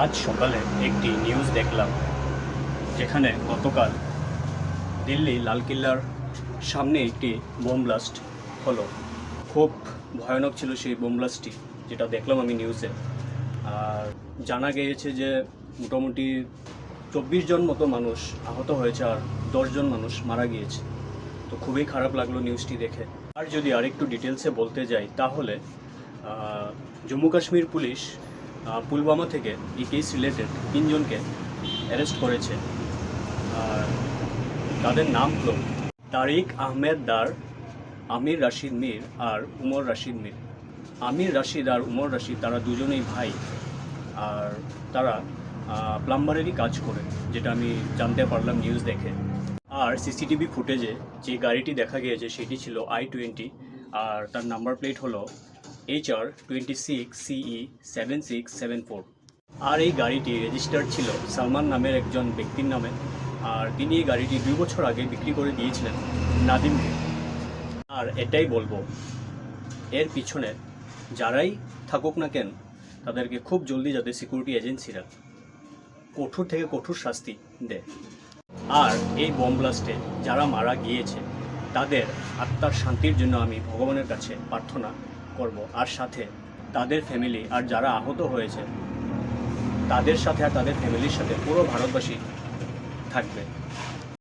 আজ সকালে একটি নিউজ দেখলাম, যেখানে গতকাল দিল্লি লালকেল্লার সামনে একটি বোম ব্লাস্ট হলো। খুব ভয়ানক ছিল সেই বোম ব্লাস্টটি, যেটা দেখলাম আমি নিউজে। আর জানা গিয়েছে যে মোটামুটি 24 জন মতো মানুষ আহত হয়েছে আর 10 জন মানুষ মারা গিয়েছে। তো খুবই খারাপ লাগলো নিউজটি দেখে। আর যদি আরেকটু ডিটেলসে বলতে যাই, তাহলে জম্মু কাশ্মীর পুলিশ পুলওয়ামা থেকে এই কেস রিলেটেড 3 জনকে অ্যারেস্ট করেছে। আর তাদের নাম হলো তারিক আহমেদ দার, আমির রাশিদ মীর আর উমর রাশিদ মীর। আমির রাশিদ আর উমর রাশিদ তারা দুজনেই ভাই, আর তারা প্লাম্বারেরই কাজ করে, যেটা আমি জানতে পারলাম নিউজ দেখে। আর সিসিটিভি ফুটেজে যে গাড়িটি দেখা গিয়েছে সেটি ছিল i20, আর তার নাম্বার প্লেট হলো HR26CE 7674। আর এই গাড়িটি রেজিস্টার্ড ছিল সালমান নামের একজন ব্যক্তির নামে, আর তিনি এই গাড়িটি 2 বছর আগে বিক্রি করে দিয়েছিলেন নাদিমকে। আর এটাই বলবো, এর পিছনে যারাই থাকুক না কেন, তাদেরকে খুব জলদি যাতে সিকিউরিটি এজেন্সিরা কঠোর থেকে কঠোর শাস্তি দেয়। আর এই বোম ব্লাস্টে যারা মারা গিয়েছে তাদের আত্মার শান্তির জন্য আমি ভগবানের কাছে প্রার্থনা করব, আর সাথে তাদের ফ্যামিলি আর যারা আহত হয়েছে তাদের সাথে আর তাদের ফ্যামিলির সাথে পুরো ভারতবাসী থাকবে।